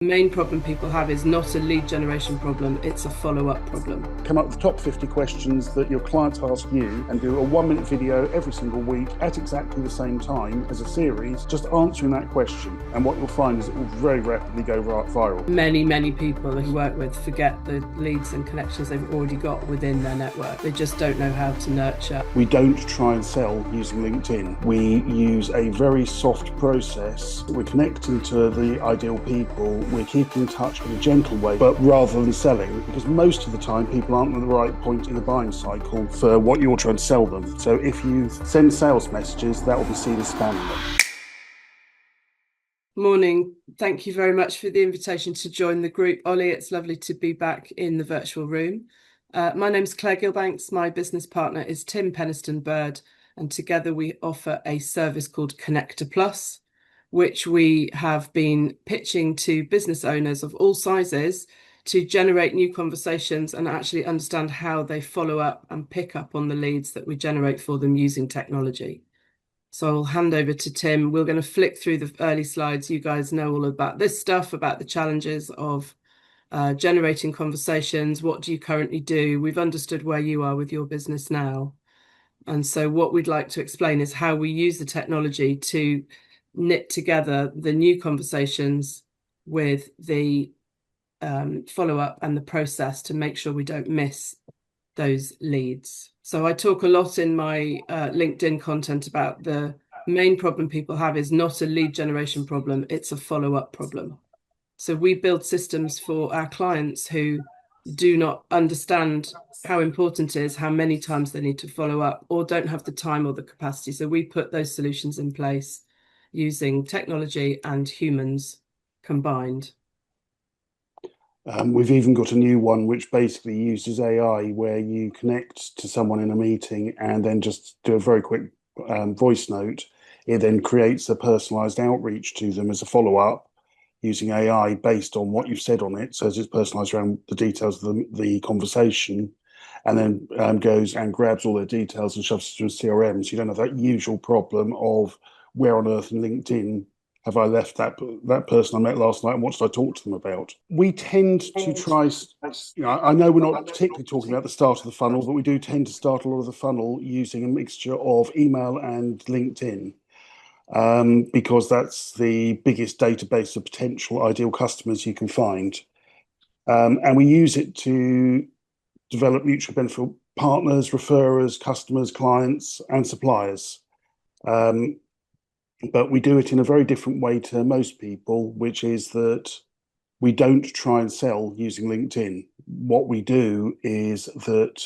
The main problem people have is not a lead generation problem, it's a follow-up problem. Come up with the top 50 questions that your clients ask you and do a 1-minute video every single week at exactly the same time as a series, just answering that question. And what you'll find is it will very rapidly go viral. Many people who work with forget the leads and connections they've already got within their network. They just don't know how to nurture. We don't try and sell using LinkedIn. We use a very soft process. We're connecting to the ideal people. We're keeping in touch in a gentle way, but rather than selling, because most of the time people aren't at the right point in the buying cycle for what you're trying to sell them. So if you send sales messages, that will be seen as spamming them. Morning. Thank you very much for the invitation to join the group. Ollie, it's lovely to be back in the virtual room. My name's Clare Gillbanks. My business partner is Peniston-Bird, and together we offer a service called Connector Plus, which we have been pitching to business owners of all sizes to generate new conversations and actually understand how they follow up and pick up on the leads that we generate for them using technology. So I'll hand over to Tim. We're going to flick through the early slides. You guys know all about this stuff, about the challenges of generating conversations. What do you currently do? We've understood where you are with your business now. And so what we'd like to explain is how we use the technology to knit together the new conversations with the follow-up and the process to make sure we don't miss those leads. So I talk a lot in my LinkedIn content about the main problem people have is not a lead generation problem, it's a follow-up problem. So we build systems for our clients who do not understand how important it is, how many times they need to follow up, or don't have the time or the capacity. So we put those solutions in place using technology and humans combined. We've even got a new one which basically uses AI, where you connect to someone in a meeting and then just do a very quick voice note. It then creates a personalised outreach to them as a follow-up using AI based on what you've said on it. So it's personalised around the details of the conversation, and then goes and grabs all their details and shoves it to a CRM. So you don't have that usual problem of where on earth in LinkedIn have I left that person I met last night and what should I talk to them about? We tend to try, I know we're not particularly talking about the start of the funnel, but we do tend to start a lot of the funnel using a mixture of email and LinkedIn, because that's the biggest database of potential ideal customers you can find. And we use it to develop mutual benefit partners, referrers, customers, clients, and suppliers. But we do it in a very different way to most people, which is that we don't try and sell using LinkedIn. What we do is that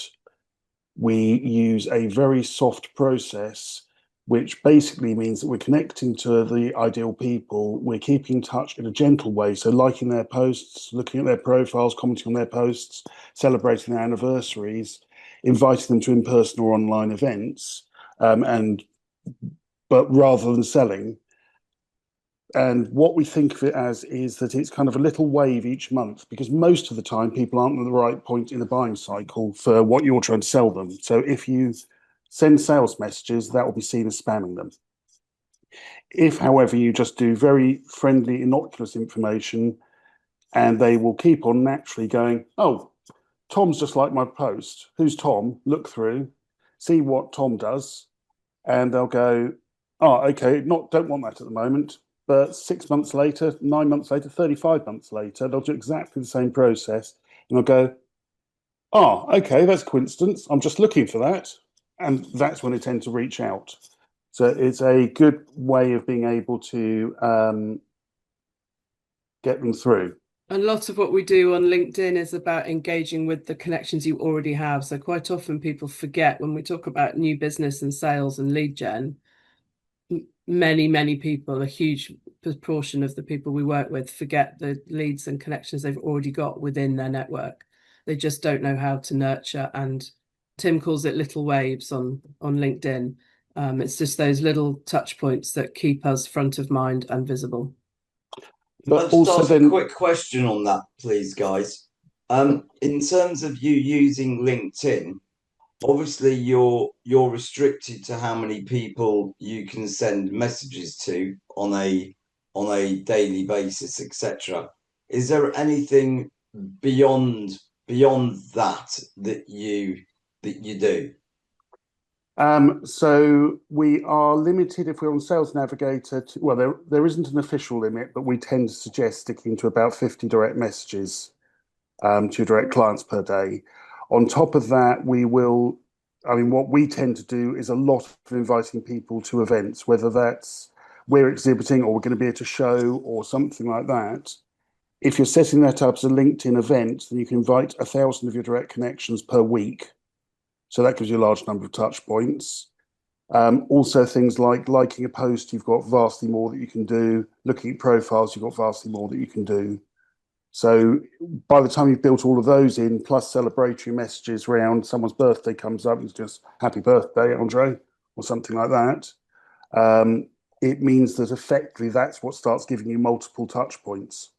we use a very soft process, which basically means that we're connecting to the ideal people. We're keeping in touch in a gentle way. So liking their posts, looking at their profiles, commenting on their posts, celebrating their anniversaries, inviting them to in-person or online events, but rather than selling. And what we think of it as is that it's kind of a little wave each month, because most of the time people aren't at the right point in the buying cycle for what you're trying to sell them. So if you send sales messages, that will be seen as spamming them. If, however, you just do very friendly, innocuous information, and they will keep on naturally going, oh, Tom's just like my post. Who's Tom? Look through, see what Tom does, and they'll go, oh, okay, don't want that at the moment. But 6 months later, 9 months later, 35 months later, they'll do exactly the same process. And they'll go, oh, okay, that's a coincidence. I'm just looking for that. And that's when they tend to reach out. So it's a good way of being able to get them through. A lot of what we do on LinkedIn is about engaging with the connections you already have. So quite often people forget when we talk about new business and sales and lead gen, many people, a huge proportion of the people we work with forget the leads and connections they've already got within their network. They just don't know how to nurture, and Tim calls it little waves on LinkedIn. It's just those little touch points that keep us front of mind and visible. But also ask a quick question on that, please, guys. In terms of you using LinkedIn, obviously you're restricted to how many people you can send messages to on a daily basis, etc. is there anything beyond that you do? So we are limited if we're on Sales Navigator well, there isn't an official limit, but we tend to suggest sticking to about 50 direct messages to your direct clients per day. On top of that, what we tend to do is a lot of inviting people to events, whether that's we're exhibiting or we're going to be at a show or something like that. If you're setting that up as a LinkedIn event, then you can invite 1,000 of your direct connections per week. So that gives you a large number of touch points. Also, things like liking a post, you've got vastly more that you can do. Looking at profiles, you've got vastly more that you can do. So by the time you've built all of those in, plus celebratory messages around someone's birthday comes up, it's just happy birthday, Andre, or something like that. It means that effectively that's what starts giving you multiple touch points.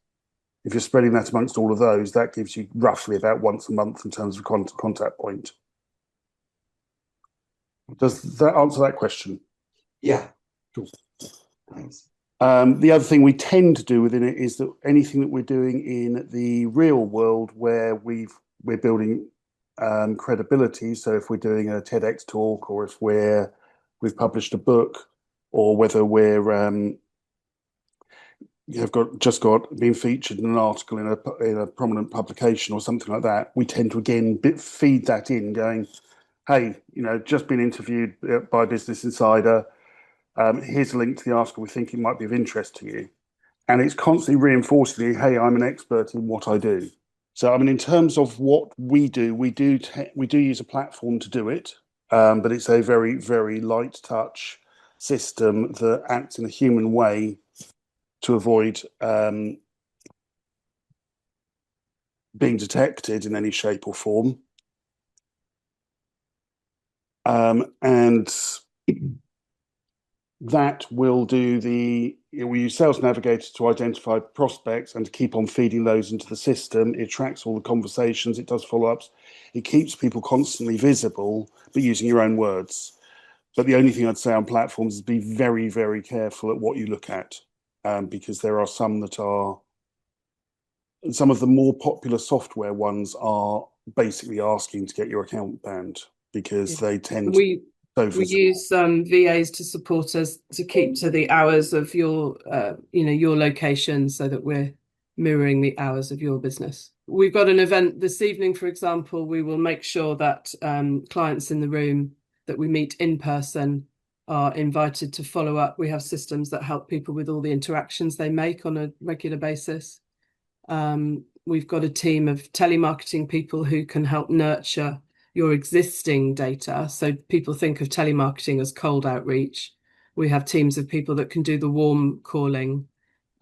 If you're spreading that amongst all of those, that gives you roughly about once a month in terms of contact point. Does that answer that question? Yeah. Cool. Thanks. The other thing we tend to do within it is that anything that we're doing in the real world where we're building credibility. So if we're doing a TEDx talk, or if we've published a book, or whether we're have got been featured in an article in a prominent publication or something like that, we tend to again feed that in, going, hey, just been interviewed by Business Insider. Here's a link to the article. We think it might be of interest to you. And it's constantly reinforcing, hey, I'm an expert in what I do. So, in terms of what we do, we do use a platform to do it, but it's a very, very light touch system that acts in a human way to avoid being detected in any shape or form. And that will we use Sales Navigator to identify prospects and to keep on feeding those into the system. It tracks all the conversations, it does follow-ups, it keeps people constantly visible, but using your own words. But the only thing I'd say on platforms is be very, very careful at what you look at, because there are some of the more popular software ones are basically asking to get your account banned because they tend we use VAs to support us to keep to the hours of your your location, so that we're mirroring the hours of your business. We've got an event this evening, for example. We will make sure that clients in the room that we meet in person are invited to follow up. We have systems that help people with all the interactions they make on a regular basis. We've got a team of telemarketing people who can help nurture your existing data. So people think of telemarketing as cold outreach. We have teams of people that can do the warm calling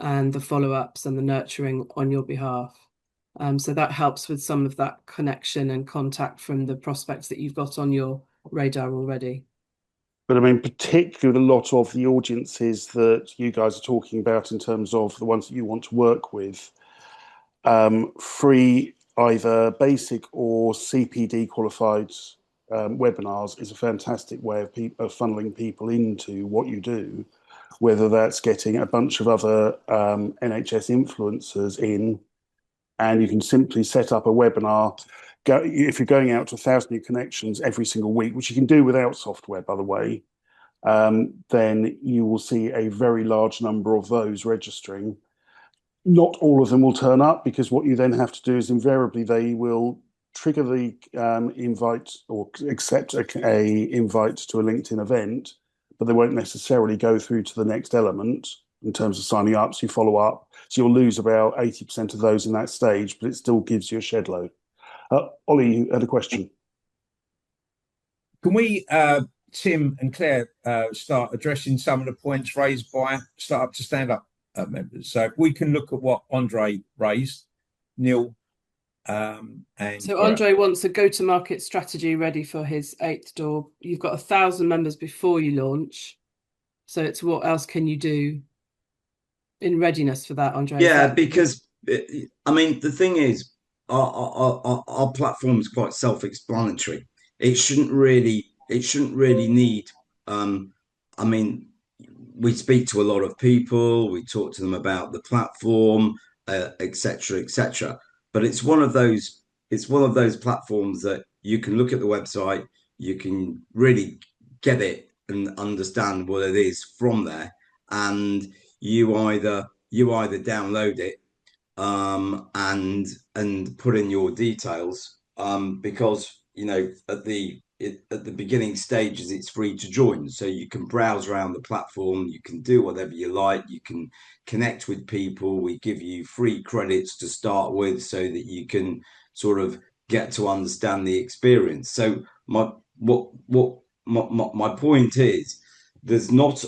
and the follow-ups and the nurturing on your behalf. So that helps with some of that connection and contact from the prospects that you've got on your radar already. But particularly a lot of the audiences that you guys are talking about in terms of the ones that you want to work with, free either basic or CPD qualified webinars is a fantastic way of funneling people into what you do, whether that's getting a bunch of other NHS influencers in, and you can simply set up a webinar. If you're going out to 1,000 new connections every single week, which you can do without software, by the way, then you will see a very large number of those registering. Not all of them will turn up, because what you then have to do is invariably they will trigger the invite or accept a invite to a LinkedIn event, but they won't necessarily go through to the next element in terms of signing up. So you follow up. So you'll lose about 80% of those in that stage, but it still gives you a shed load. Ollie, you had a question. Can we, Tim and Claire, start addressing some of the points raised by Startup to Stand-Up members? So if we can look at what Andre raised, Neil, and so Andre wants a go-to-market strategy ready for his 8th door. You've got 1,000 members before you launch, so it's what else can you do in readiness for that, Andre? Yeah, because the thing is, our platform is quite self-explanatory. It shouldn't really need. We speak to a lot of people. We talk to them about the platform. etc., etc. But it's one of those platforms that you can look at the website, you can really get it and understand what it is from there, and you either download it and put in your details because at the beginning stages it's free to join, so you can browse around the platform, you can do whatever you like, you can connect with people. We give you free credits to start with so that you can sort of get to understand the experience. So my point is, there's not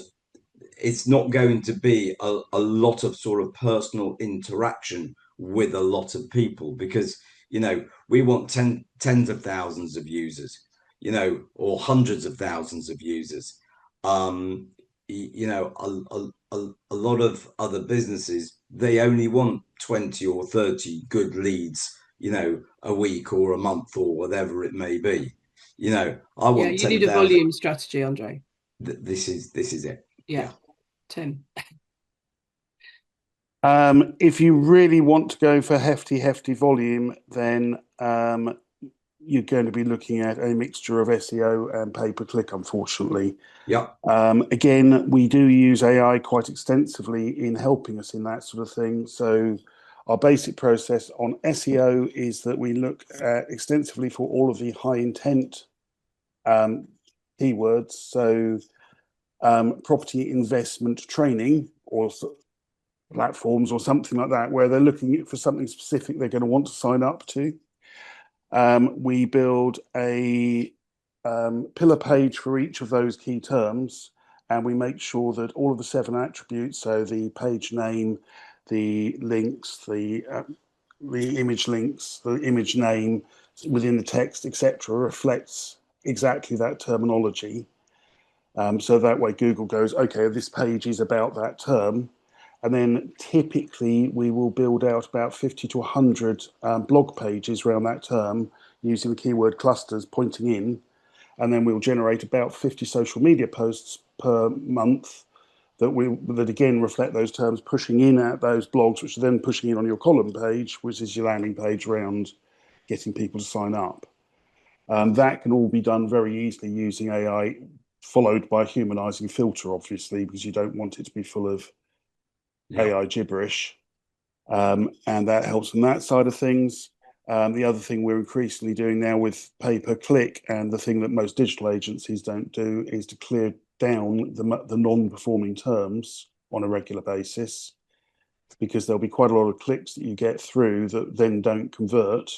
it's not going to be a lot of sort of personal interaction with a lot of people, because we want tens of thousands of users, or hundreds of thousands of users. A lot of other businesses, they only want 20 or 30 good leads, a week or a month or whatever it may be. I want you need 10,000. a volume strategy, Andre. This is it. Yeah. Tim. If you really want to go for hefty volume, then you're going to be looking at a mixture of SEO and pay-per-click, unfortunately. Yeah. Again, we do use AI quite extensively in helping us in that sort of thing. So our basic process on SEO is that we look extensively for all of the high intent keywords. So property investment training or platforms or something like that, where they're looking for something specific they're going to want to sign up to. We build a pillar page for each of those key terms, and we make sure that all of the 7 attributes, so the page name, the links, the image links, the image name within the text, etc., reflects exactly that terminology. So that way Google goes, okay, this page is about that term. And then typically we will build out about 50 to 100 blog pages around that term using the keyword clusters pointing in. And then we'll generate about 50 social media posts per month that again reflect those terms, pushing in at those blogs, which are then pushing in on your column page, which is your landing page around getting people to sign up. That can all be done very easily using AI, followed by a humanizing filter, obviously, because you don't want it to be full of AI gibberish. And that helps on that side of things. The other thing we're increasingly doing now with pay-per-click, and the thing that most digital agencies don't do, is to clear down the non-performing terms on a regular basis, because there'll be quite a lot of clicks that you get through that then don't convert,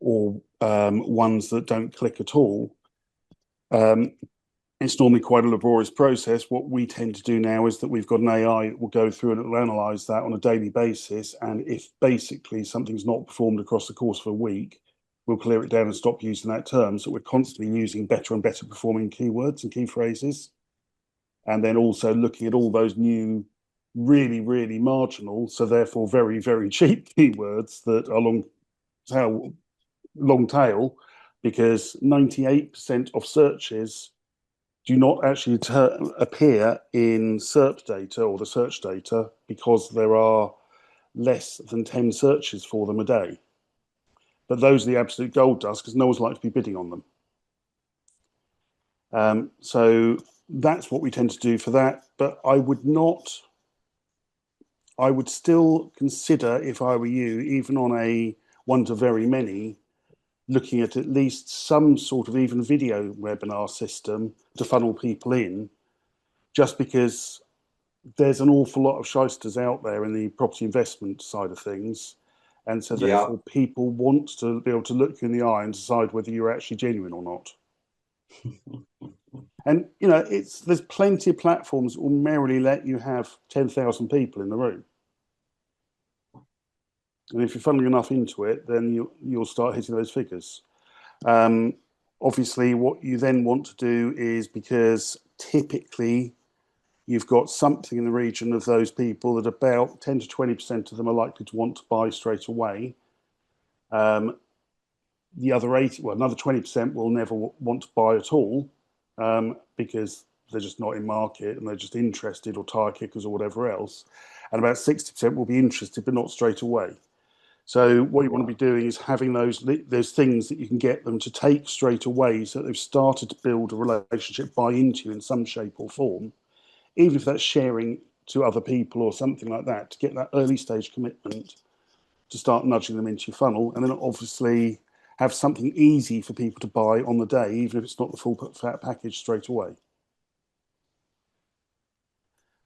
or ones that don't click at all. It's normally quite a laborious process. What we tend to do now is that we've got an AI that will go through and it will analyze that on a daily basis. And if basically something's not performed across the course of a week, we'll clear it down and stop using that term. So we're constantly using better and better performing keywords and key phrases. And then also looking at all those new, really, really marginal, so therefore very, very cheap keywords that are long tail, because 98% of searches do not actually appear in SERP data or the search data, because there are less than 10 searches for them a day. But those are the absolute gold dust, because no one's likely to be bidding on them. So that's what we tend to do for that. But I would still consider, if I were you, even on a one to very many, looking at least some sort of even video webinar system to funnel people in, just because there's an awful lot of shysters out there in the property investment side of things. And so therefore people want to be able to look you in the eye and decide whether you're actually genuine or not. And, there's plenty of platforms that will merrily let you have 10,000 people in the room. And if you're funneling enough into it, then you'll start hitting those figures. Obviously, what you then want to do is, because typically you've got something in the region of those people that about 10 to 20% of them are likely to want to buy straight away. The other another 20% will never want to buy at all, because they're just not in market and they're just interested, or tire kickers or whatever else. And about 60% will be interested, but not straight away. So what you want to be doing is having those things that you can get them to take straight away, so that they've started to build a relationship, buy into you in some shape or form, even if that's sharing to other people or something like that, to get that early stage commitment, to start nudging them into your funnel, and then obviously have something easy for people to buy on the day, even if it's not the full fat package straight away.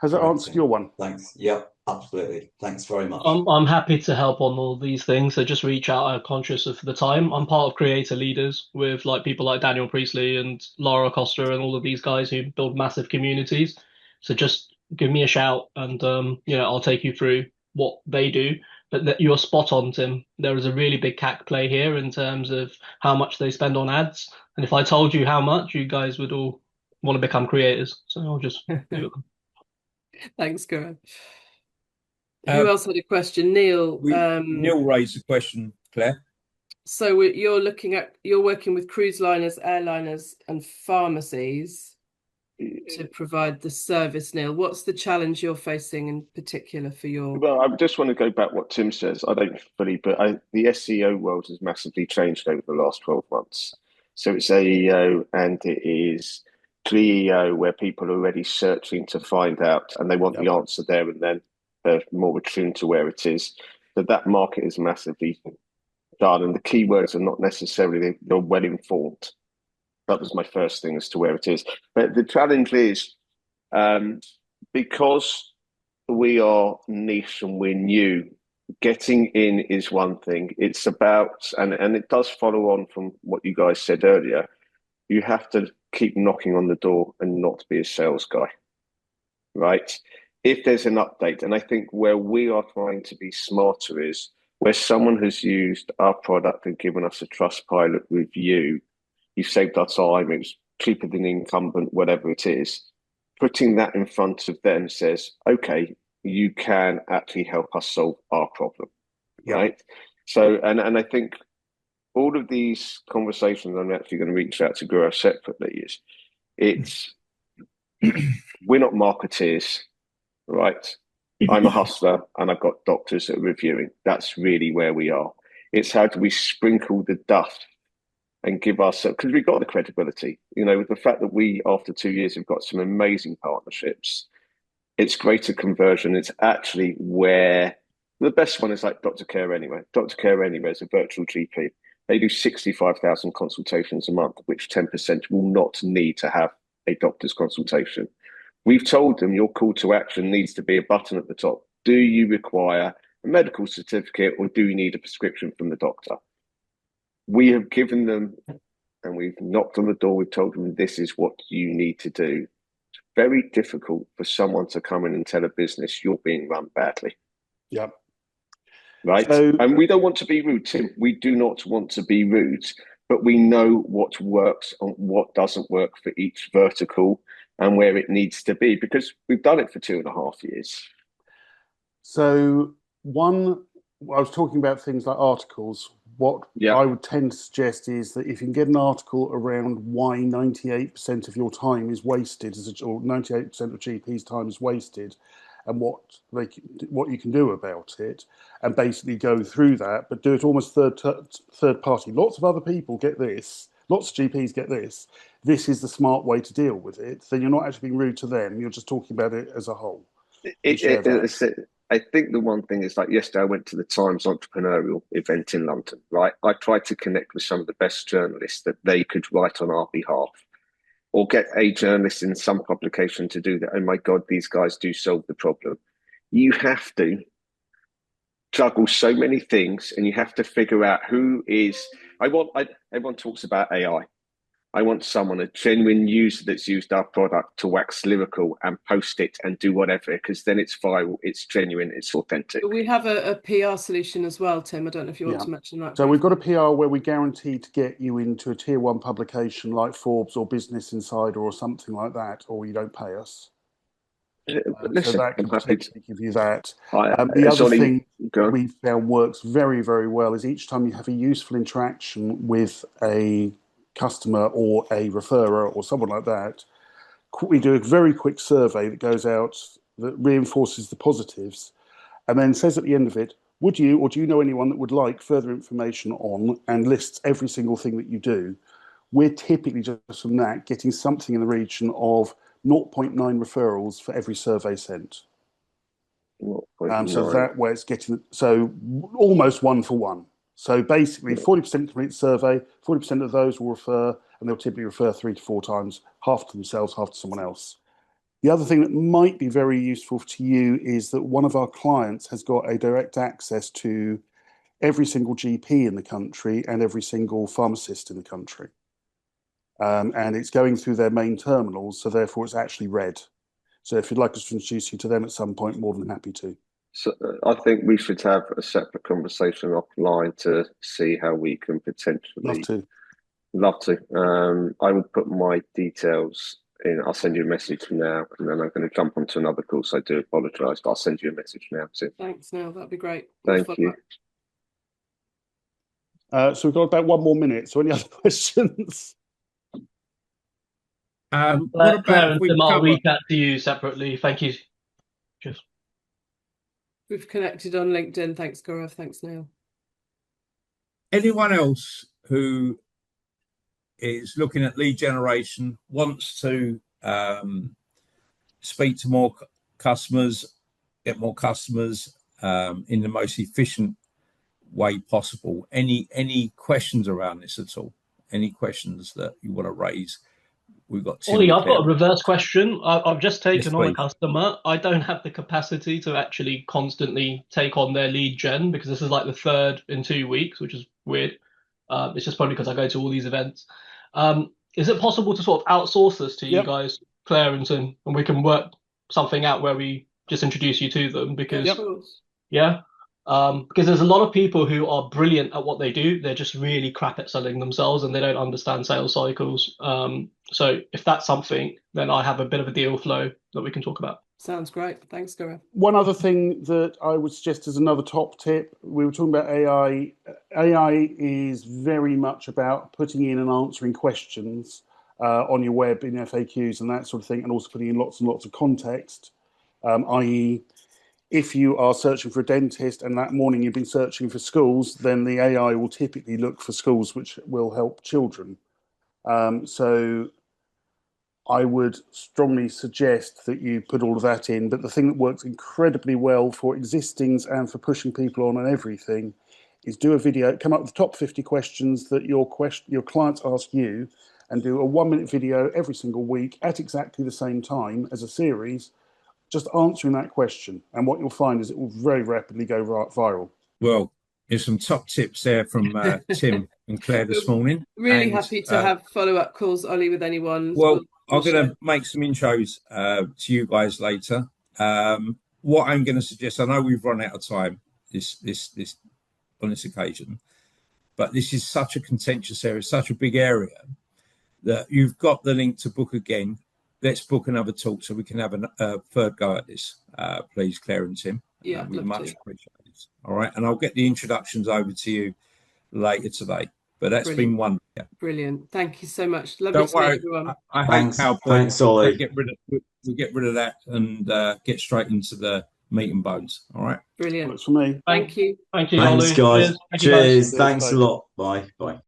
Has that answered your one? Thanks. Yep, absolutely. Thanks very much. I'm happy to help on all these things. So just reach out. I'm conscious of the time. I'm part of Creator Leaders with like people like Daniel Priestley and Laura Costa and all of these guys who build massive communities. So just give me a shout and I'll take you through what they do. But you're spot on, Tim. There is a really big CAC play here in terms of how much they spend on ads. And if I told you how much, you guys would all want to become creators. So I'll just do it. Thanks, Graham. Who else had a question? Neil. Neil raised a question, Claire. So you're working with cruise liners, airliners, and pharmacies to provide the service, Neil. What's the challenge you're facing in particular for your? Well, I just want to go back what Tim says. I don't fully, but the SEO world has massively changed over the last 12 months. So it's AEO and it is GEO, where people are already searching to find out and they want the answer there and then. They're more attuned to where it is. So that market is massively done, and the keywords are not necessarily, they're well informed. That was my first thing as to where it is. But the challenge is, because we are niche and we're new, getting in is one thing. It's about, and it does follow on from what you guys said earlier, you have to keep knocking on the door and not be a sales guy, right? If there's an update, and I think where we are trying to be smarter is where someone has used our product and given us a Trustpilot review, you've saved our time, it's cheaper than the incumbent, whatever it is, putting that in front of them says, okay, you can actually help us solve our problem, right? So, and I think all of these conversations, I'm actually going to reach out to Guru separately, it's we're not marketeers, right? I'm a hustler and I've got doctors that are reviewing. That's really where we are. It's how do we sprinkle the dust and give ourselves, because we've got the credibility, with the fact that we, after 2 years, have got some amazing partnerships. It's greater conversion. It's actually where the best one is like Dr. Care Anywhere. Dr. Care Anywhere is a virtual GP. They do 65,000 consultations a month, which 10% will not need to have a doctor's consultation. We've told them your call to action needs to be a button at the top. Do you require a medical certificate or do you need a prescription from the doctor? We have given them, and we've knocked on the door, we've told them this is what you need to do. It's very difficult for someone to come in and tell a business you're being run badly. Yeah. Right? And we don't want to be rude, Tim. We do not want to be rude, but we know what works and what doesn't work for each vertical and where it needs to be, because we've done it for 2.5 years. So I was talking about things like articles. What I would tend to suggest is that if you can get an article around why 98% of your time is wasted, or 98% of GP's time is wasted, and what you can do about it, and basically go through that, but do it almost third party. Lots of other people get this. Lots of GPs get this. This is the smart way to deal with it. Then you're not actually being rude to them. You're just talking about it as a whole. I think the one thing is, like yesterday, I went to the Times entrepreneurial event in London, right? I tried to connect with some of the best journalists that they could write on our behalf, or get a journalist in some publication to do that. Oh my God, these guys do solve the problem. You have to juggle so many things, and you have to figure out who is. Everyone talks about AI. I want someone, a genuine user that's used our product, to wax lyrical and post it and do whatever, because then it's viral, it's genuine, it's authentic. We have a PR solution as well, Tim. I don't know if you want to mention that. So we've got a PR where we guarantee to get you into a tier 1 publication like Forbes or Business Insider or something like that, or you don't pay us. Listen, so that can potentially give you that. The other thing we found works very, very well is each time you have a useful interaction with a customer or a referrer or someone like that, we do a very quick survey that goes out that reinforces the positives, and then says at the end of it, would you or do you know anyone that would like further information on, and lists every single thing that you do. We're typically just from that getting something in the region of 0.9 referrals for every survey sent. So that way it's getting, so almost 1 for 1. So basically 40% complete the survey, 40% of those will refer, and they'll typically refer 3 to 4 times, half to themselves, half to someone else. The other thing that might be very useful to you is that one of our clients has got a direct access to every single GP in the country and every single pharmacist in the country. And it's going through their main terminals, so therefore it's actually read. So if you'd like us to introduce you to them at some point, more than happy to. So I think we should have a separate conversation offline to see how we can potentially. Love to. I will put my details in. I'll send you a message now, and then I'm going to jump onto another call. So I do apologise, but I'll send you a message now too. Thanks, Neil. That'd be great. Thank you. So we've got about 1 more minute. So any other questions? What about I'll reach out to you separately. Thank you. Cheers. We've connected on LinkedIn. Thanks, Gaurav. Thanks, Neil. Anyone else who is looking at lead generation, wants to speak to more customers, get more customers in the most efficient way possible? Any questions around this at all? Any questions that you want to raise? We've got Ollie, I've got a reverse question. I've just taken on a customer. I don't have the capacity to actually constantly take on their lead gen, because this is like the 3rd in 2 weeks, which is weird. It's just probably because I go to all these events. Is it possible to sort of outsource this to you guys, Clare and Tim, and we can work something out where we just introduce you to them? Because because there's a lot of people who are brilliant at what they do. They're just really crap at selling themselves, and they don't understand sales cycles. So if that's something, then I have a bit of a deal flow that we can talk about. Sounds great. Thanks, Gaurav. One other thing that I would suggest as another top tip, we were talking about AI. AI is very much about putting in and answering questions on your web in FAQs and that sort of thing, and also putting in lots and lots of context, i.e. if you are searching for a dentist and that morning you've been searching for schools, then the AI will typically look for schools which will help children. So I would strongly suggest that you put all of that in. But the thing that works incredibly well for existings and for pushing people on and everything is do a video, come up with the top 50 questions that your clients ask you, and do a 1-minute video every single week at exactly the same time as a series, just answering that question. And what you'll find is it will very rapidly go viral. Well, there's some top tips there from Tim and Clare this morning. Really happy to have follow-up calls, Ollie, with anyone. Well, I'm going to make some intros to you guys later. What I'm going to suggest, I know we've run out of time on this occasion, but this is such a contentious area, such a big area, that you've got the link to book again. Let's book another talk so we can have a third go at this, please, Clare and Tim. Yeah, we much appreciate it. All right, and I'll get the introductions over to you later today. But that's been one. Yeah. Brilliant. Thank you so much. Lovely to meet everyone. Thanks, Ollie. We'll get rid of that and get straight into the meat and bones. All right. Brilliant. Works for me. Thank you. Thank you, Thanks, Ollie. guys. Cheers. Thanks a lot. Bye. Bye.